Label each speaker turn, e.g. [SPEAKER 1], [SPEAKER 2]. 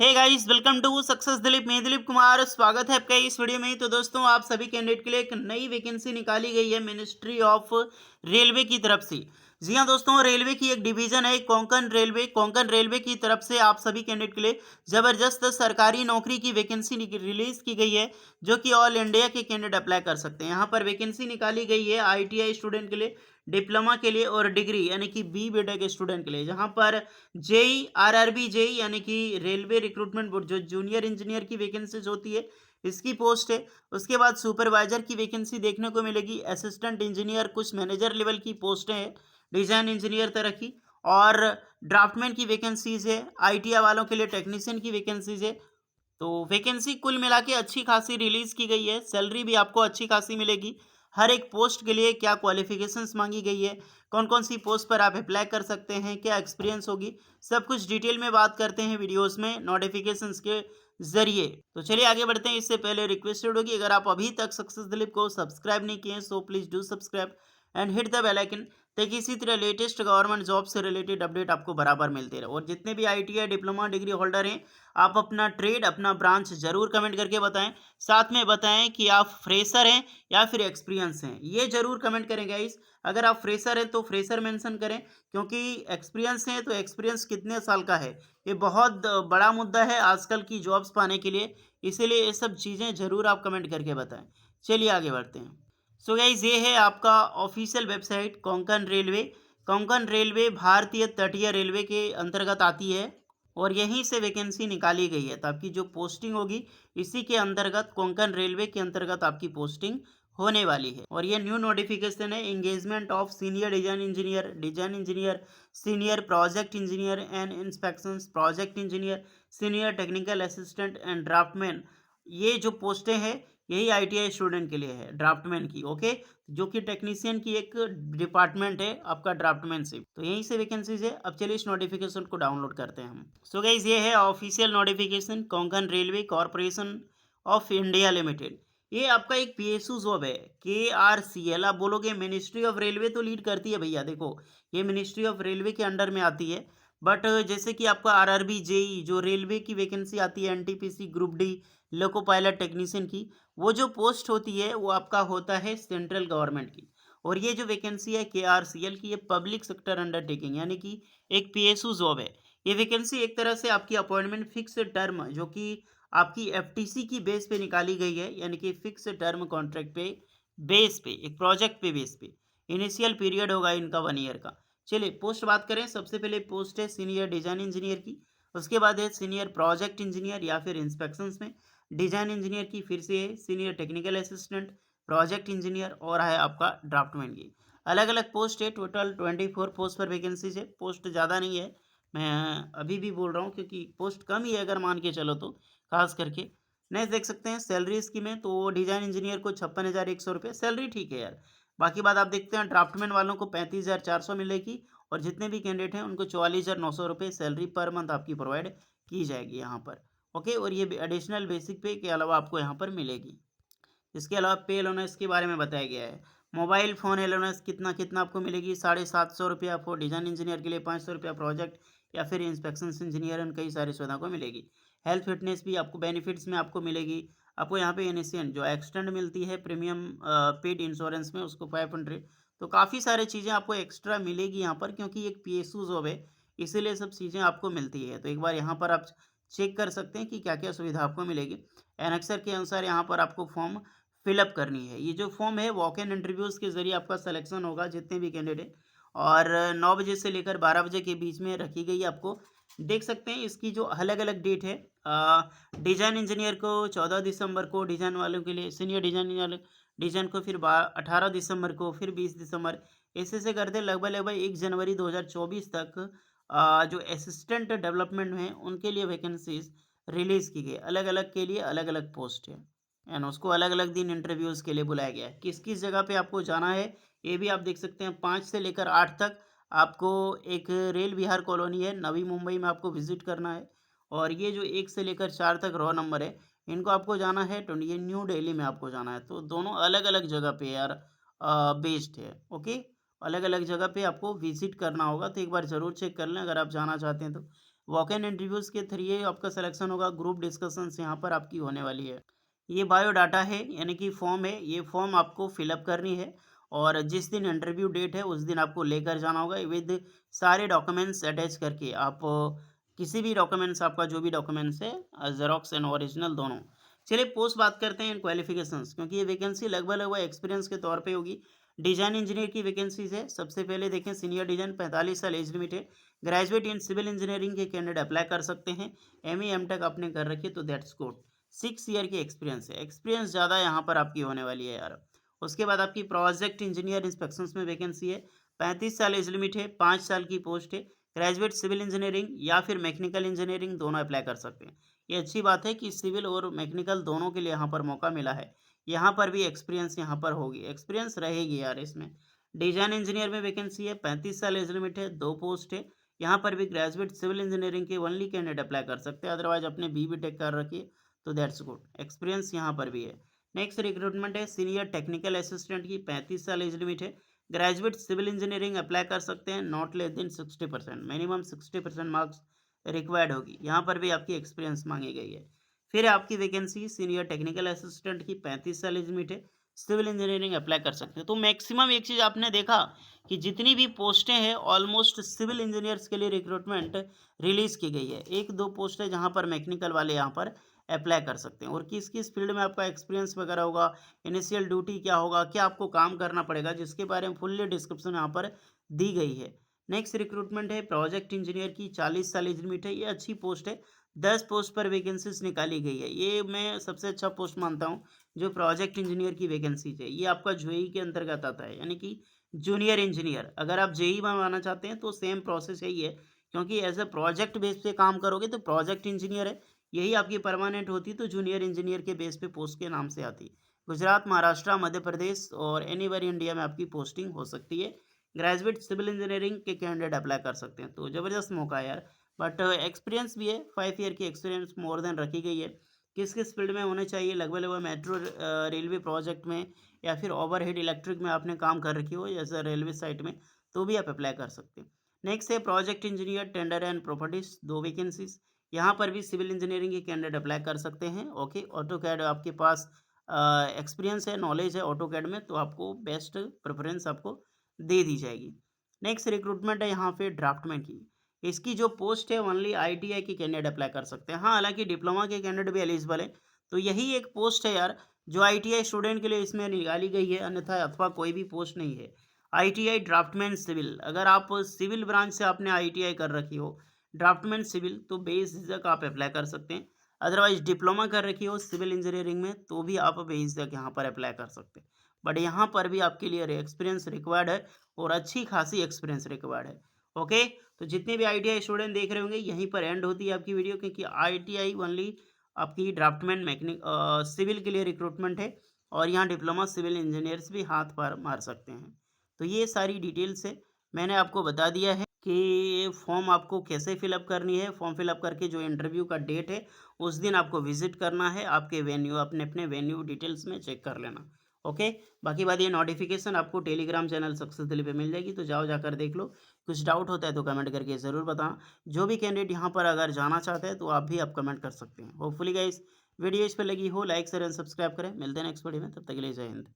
[SPEAKER 1] Hey guys, welcome to success Dilip. मैं दिलीप कुमार, स्वागत है आपका इस वीडियो में। तो दोस्तों, आप सभी कैंडिडेट के लिए एक नई वैकेंसी निकाली गई है मिनिस्ट्री ऑफ रेलवे की तरफ से। जी हाँ दोस्तों, रेलवे की एक डिवीजन है कोंकण रेलवे की तरफ से आप सभी कैंडिडेट के लिए जबरदस्त सरकारी नौकरी की वैकेंसी रिलीज की गई है, जो कि ऑल इंडिया के कैंडिडेट अप्लाई कर सकते हैं। यहाँ पर वैकेंसी निकाली गई है ITI स्टूडेंट के लिए, डिप्लोमा के लिए और डिग्री यानी कि B.Tech के स्टूडेंट के लिए। जहाँ पर जेई RRB जेई यानी कि रेलवे रिक्रूटमेंट बोर्ड, जो जूनियर इंजीनियर की वैकेंसीज होती है, इसकी पोस्ट है। उसके बाद सुपरवाइजर की वैकेंसी देखने को मिलेगी, असिस्टेंट इंजीनियर, कुछ मैनेजर लेवल की पोस्टें हैं, डिजाइन इंजीनियर तरह की, और ड्राफ्टमैन की वैकेंसीज है। ITI वालों के लिए टेक्नीशियन की वैकेंसीज है। तो वैकेंसी कुल मिला के अच्छी खासी रिलीज की गई है। सैलरी भी आपको अच्छी खासी मिलेगी। हर एक पोस्ट के लिए क्या क्वालिफिकेशंस मांगी गई है, कौन कौन सी पोस्ट पर आप अप्लाई कर सकते हैं, क्या एक्सपीरियंस होगी, सब कुछ डिटेल में बात करते हैं वीडियोस में नोटिफिकेशंस के जरिए। तो चलिए आगे बढ़ते हैं। इससे पहले रिक्वेस्टेड होगी, अगर आप अभी तक सक्सेस दिलीप को सब्सक्राइब नहीं किए हैं so please do subscribe and hit the bell icon, ताकि इसी तरह लेटेस्ट गवर्नमेंट जॉब से रिलेटेड अपडेट आपको बराबर मिलते रहे। और जितने भी ITI डिप्लोमा डिग्री होल्डर हैं, आप अपना ट्रेड, अपना ब्रांच जरूर कमेंट करके बताएं। साथ में बताएं कि आप फ्रेशर हैं या फिर एक्सपीरियंस हैं, ये जरूर कमेंट करें गाइस। अगर आप फ्रेशर हैं तो फ्रेशर मेंशन करें, क्योंकि एक्सपीरियंस है तो एक्सपीरियंस कितने साल का है, ये बहुत बड़ा मुद्दा है आजकल की जॉब्स पाने के लिए। इसीलिए ये सब चीज़ें जरूर आप कमेंट करके बताएं। चलिए आगे बढ़ते हैं। सो गाइज, ये है आपका ऑफिशियल वेबसाइट कोंकण रेलवे भारतीय तटीय रेलवे के अंतर्गत आती है, और यहीं से वैकेंसी निकाली गई है। तो आपकी जो पोस्टिंग होगी, इसी के अंतर्गत कोंकण रेलवे के अंतर्गत आपकी पोस्टिंग होने वाली है। और ये न्यू नोटिफिकेशन है, engagement of senior design engineer, senior project engineer and inspection project engineer, senior technical assistant and draftman. ये जो पोस्टें हैं, यही ITI स्टूडेंट के लिए है, ड्राफ्टमैन की। ओके, जो कि टेक्नीशियन की एक डिपार्टमेंट है आपका, ड्राफ्टमैनशिप। तो यहीं से वैकेंसीज है। अब चलिए इस नोटिफिकेशन को डाउनलोड करते हैं हम। सो गाइज, ये है official notification Konkan railway corporation of India limited. ये आपका एक PSU जॉब है, KRCL। आप बोलोगे मिनिस्ट्री ऑफ रेलवे तो लीड करती है भैया, देखो ये मिनिस्ट्री ऑफ रेलवे के अंडर में आती है। बट जैसे कि आपका RRB जेई जो रेलवे की वैकेंसी आती है, NTPC group D loco pilot technician की, वो जो पोस्ट होती है वो आपका होता है सेंट्रल गवर्नमेंट की। और ये जो वैकेंसी है KRCL की, ये पब्लिक सेक्टर अंडरटेकिंग यानी कि एक PSU जॉब है। ये वैकेंसी एक तरह से आपकी अपॉइंटमेंट फिक्स टर्म, जो कि आपकी FTC की बेस पे निकाली गई है, यानी कि फिक्स टर्म कॉन्ट्रैक्ट पे बेस पे, एक प्रोजेक्ट पे बेस पे। इनिशियल पीरियड होगा इनका 1 ईयर का। चलिए पोस्ट बात करें। सबसे पहले पोस्ट है सीनियर डिजाइन इंजीनियर की, उसके बाद है सीनियर प्रोजेक्ट इंजीनियर या फिर इंस्पेक्शंस में डिजाइन इंजीनियर की, फिर से है senior technical assistant, project engineer, और है आपका ड्राफ्टमैन की। अलग अलग पोस्ट है, टोटल 24 पोस्ट पर वैकेंसीज है। पोस्ट ज़्यादा नहीं है, मैं अभी भी बोल रहा हूँ क्योंकि पोस्ट कम ही है अगर मान के चलो तो, खास करके। नेक्स्ट देख सकते हैं सैलरी स्कीम है, तो डिजाइन इंजीनियर को 56,100 रुपये सैलरी, ठीक है यार। बाकी बात आप देखते हैं, ड्राफ्टमैन वालों को 35,400 मिलेगी, और जितने भी कैंडिडेट हैं उनको 44,900 रुपये सैलरी पर मंथ आपकी प्रोवाइड की जाएगी यहाँ पर। ओके, और ये एडिशनल बेसिक पे के अलावा आपको यहाँ पर मिलेगी। इसके अलावा पे एलोनेस के बारे में बताया गया है। मोबाइल फ़ोन एलोनेस कितना कितना आपको मिलेगी, 750 रुपया आपको डिज़ाइन इंजीनियर के लिए, 500 रुपया प्रोजेक्ट या फिर इंस्पेक्शन इंजीनियर, उन कई सारी सुविधा को मिलेगी। हेल्थ फिटनेस भी आपको बेनिफिट्स में आपको मिलेगी। आपको यहाँ पे इनिशियल जो एक्सटेंड मिलती है प्रीमियम पेड इंश्योरेंस में, उसको 500। तो काफ़ी सारी चीज़ें आपको एक्स्ट्रा मिलेगी यहाँ पर, क्योंकि एक PSU जॉब है, इसीलिए सब चीज़ें आपको मिलती है। तो एक बार यहाँ पर आप चेक कर सकते हैं कि क्या क्या सुविधा आपको मिलेगी। एनेक्सर के अनुसार यहाँ पर आपको फॉर्म फिलअप करनी है। ये जो फॉर्म है वॉक इन इंटरव्यूज़ के ज़रिए आपका सिलेक्शन होगा, जितने भी कैंडिडेट, और 9 बजे से लेकर 12 बजे के बीच में रखी गई आपको। देख सकते हैं इसकी जो अलग-अलग डेट है। डिज़ाइन इंजीनियर को 14 दिसंबर को, डिज़ाइन वालों के लिए सीनियर डिज़ाइन वाले डिज़ाइन को फिर 18 दिसंबर को, फिर 20 दिसंबर, ऐसे-ऐसे करते लगभग-लगभग 1 जनवरी 2024 तक जो असिस्टेंट डेवलपमेंट हैं उनके लिए वैकेंसीज़ रिलीज़ की गई। अलग-अलग के लिए अलग-अलग पोस्ट है। एंड उसको अलग-अलग दिन इंटरव्यूज़ के लिए बुलाया गया है। किस-किस जगह पे आपको जाना है, ये भी आप देख सकते हैं। 5 से लेकर 8 तक आपको एक रेल विहार कॉलोनी है, नवी मुंबई में आपको विज़िट करना है। और ये जो 1 से लेकर 4 तक रॉ नंबर है, इनको आपको जाना है ये न्यू दिल्ली में आपको जाना है। तो दोनों अलग-अलग जगह पे यार बेस्ड है, ओके? अलग-अलग जगह पे आपको विज़िट करना होगा, तो एक बार ज़रूर चेक कर लें अगर आप जाना चाहते हैं तो। वॉक इन इंटरव्यूज़ के थ्रू आपका सिलेक्शन होगा। ग्रुप डिस्कशंस यहाँ पर आपकी होने वाली है। ये बायोडाटा है यानी कि फॉर्म है, ये फॉर्म आपको फिलअप करनी है और जिस दिन इंटरव्यू डेट है उस दिन आपको लेकर जाना होगा विद सारे डॉक्यूमेंट्स अटैच करके। आप किसी भी डॉक्यूमेंट्स, आपका जो भी डॉक्यूमेंट्स है, ज़ेरॉक्स एंड ओरिजिनल दोनों। चलिए पोस्ट बात करते हैं इन क्वालिफिकेशंस, क्योंकि ये वैकेंसी लगभग लगभग एक्सपीरियंस के तौर पे होगी। डिजाइन इंजीनियर की वैकेंसीज है। सबसे पहले देखें सीनियर डिजाइन, 45 साल एज लिमिट है। ग्रेजुएट इन सिविल इंजीनियरिंग के कैंडिडेट अप्लाई कर सकते हैं। एमई एमटेक आपने कर रखी है तो दैट्स गुड। 6 ईयर की एक्सपीरियंस है, एक्सपीरियंस ज़्यादा यहाँ पर आपकी होने वाली है यार। उसके बाद आपकी प्रोजेक्ट इंजीनियर इंस्पेक्शंस में वैकेंसी है। 35 साल एज लिमिट है, 5 साल की पोस्ट है। ग्रेजुएट सिविल इंजीनियरिंग या फिर मैकेनिकल इंजीनियरिंग दोनों अप्लाई कर सकते हैं। ये अच्छी बात है कि सिविल और मैकेनिकल दोनों के लिए यहाँ पर मौका मिला है। यहाँ पर भी एक्सपीरियंस यहाँ पर होगी, एक्सपीरियंस रहेगी यार इसमें। डिजाइन इंजीनियर में वैकेंसी है, 35 साल एज लिमिट है, 2 पोस्ट है। यहाँ पर भी ग्रेजुएट सिविल इंजीनियरिंग के ओनली कैंडिडेट अप्लाई कर सकते हैं, अदरवाइज अपने बी टेक कर रखी है तो दैट्स गुड। एक्सपीरियंस यहाँ पर भी है। नेक्स्ट रिक्रूटमेंट है सीनियर टेक्निकल असिस्टेंट की, 35 साल एज लिमिट है। ग्रेजुएट सिविल इंजीनियरिंग अप्लाई कर सकते हैं, not less than 60%, minimum 60% marks required होगी। यहाँ पर भी आपकी एक्सपीरियंस मांगी गई है। फिर आपकी वैकेंसी सीनियर टेक्निकल असिस्टेंट की, 35 साल एज लिमिट है। सिविल इंजीनियरिंग अप्लाई कर सकते हैं। तो मैक्सिमम एक चीज़ आपने देखा कि जितनी भी पोस्टें हैं ऑलमोस्ट सिविल इंजीनियर्स के लिए रिक्रूटमेंट रिलीज़ की गई है। 1-2 पोस्ट है जहाँ पर मैकेनिकल वाले यहाँ पर अप्लाई कर सकते हैं। और किस किस फील्ड में आपका एक्सपीरियंस वगैरह होगा, इनिशियल ड्यूटी क्या होगा, क्या आपको काम करना पड़ेगा, जिसके बारे में फुल्ली डिस्क्रिप्शन यहाँ पर दी गई है। नेक्स्ट रिक्रूटमेंट है प्रोजेक्ट इंजीनियर की, 40 साल एज लिमिट है। ये अच्छी पोस्ट है, 10 पोस्ट पर वैकेंसीज निकाली गई है। ये मैं सबसे अच्छा पोस्ट मानता हूँ जो प्रोजेक्ट इंजीनियर की वैकेंसीज है। ये आपका जेई के अंतर्गत आता है, यानी कि जूनियर इंजीनियर। अगर आप जेई बनवाना चाहते हैं तो सेम प्रोसेस यही है, क्योंकि एज ए प्रोजेक्ट बेस पे काम करोगे तो प्रोजेक्ट इंजीनियर है, यही आपकी परमानेंट होती तो जूनियर इंजीनियर के बेस पे पोस्ट के नाम से आती। गुजरात, महाराष्ट्र, मध्य प्रदेश और एनीवेयर इंडिया में आपकी पोस्टिंग हो सकती है। ग्रेजुएट सिविल इंजीनियरिंग के कैंडिडेट अप्लाई कर सकते हैं, तो ज़बरदस्त मौका है यार। बट एक्सपीरियंस भी है, 5 ईयर की एक्सपीरियंस मोर देन रखी गई है। किस किस फील्ड में होने चाहिए, लगभग लगभग मेट्रो रेलवे प्रोजेक्ट में या फिर ओवरहेड इलेक्ट्रिक में आपने काम कर रखी हो जैसे रेलवे साइट में, तो भी आप अप्लाई कर सकते हैं। नेक्स्ट है project engineer tender and properties, 2 vacancies. यहाँ पर भी सिविल इंजीनियरिंग के कैंडिडेट अप्लाई कर सकते हैं। ओके, ऑटो कैड आपके पास एक्सपीरियंस है, नॉलेज है ऑटो कैड में, तो आपको बेस्ट प्रेफरेंस आपको दे दी जाएगी। नेक्स्ट रिक्रूटमेंट है यहाँ पे ड्राफ्टमैन की। इसकी जो पोस्ट है ओनली आईटीआई के कैंडिडेट अप्लाई कर सकते हैं। हाँ, हालांकि डिप्लोमा के कैंडिडेट भी एलिजिबल है। तो यही एक पोस्ट है यार जो आईटीआई स्टूडेंट के लिए इसमें निकाली गई है, अन्यथा अथवा कोई भी पोस्ट नहीं है। आईटीआई ड्राफ्टमैन सिविल, अगर आप सिविल ब्रांच से आपने आईटीआई कर रखी हो ड्राफ्टमैन सिविल, तो बेझिझक आप अप्लाई कर सकते हैं। अदरवाइज डिप्लोमा कर रखी हो सिविल इंजीनियरिंग में तो भी आप बेझिझक यहाँ पर अप्लाई कर सकते हैं। बट यहाँ पर भी आपके लिए एक्सपीरियंस रिक्वायर्ड है और अच्छी खासी एक्सपीरियंस रिक्वायर्ड है। ओके, तो जितने भी आईटीआई स्टूडेंट देख रहे होंगे यहीं पर एंड होती है आपकी वीडियो, क्योंकि आईटीआई ओनली आपकी ड्राफ्टमैन मैकेनिक सिविल के लिए रिक्रूटमेंट है और यहाँ डिप्लोमा सिविल इंजीनियर्स भी हाथ पर मार सकते हैं। तो ये सारी डिटेल्स है, मैंने आपको बता दिया है कि फॉर्म आपको कैसे फिलअप करनी है। फॉर्म फिलअप करके जो इंटरव्यू का डेट है उस दिन आपको विजिट करना है, आपके वेन्यू अपने अपने वेन्यू डिटेल्स में चेक कर लेना। ओके, बाकी बात ये नोटिफिकेशन आपको टेलीग्राम चैनल सक्सेस दिल्ली पे मिल जाएगी, तो जाओ जाकर देख लो। कुछ डाउट होता है तो कमेंट करके ज़रूर बताना। जो भी कैंडिडेट यहाँ पर अगर जाना चाहते हैं तो आप भी आप कमेंट कर सकते हैं। होपफुली गाइस वीडियो इस पर लगी हो, लाइक शेयर एंड सब्सक्राइब करें। मिलते हैं नेक्स्ट वीडियो में, तब तक के लिए जय हिंद।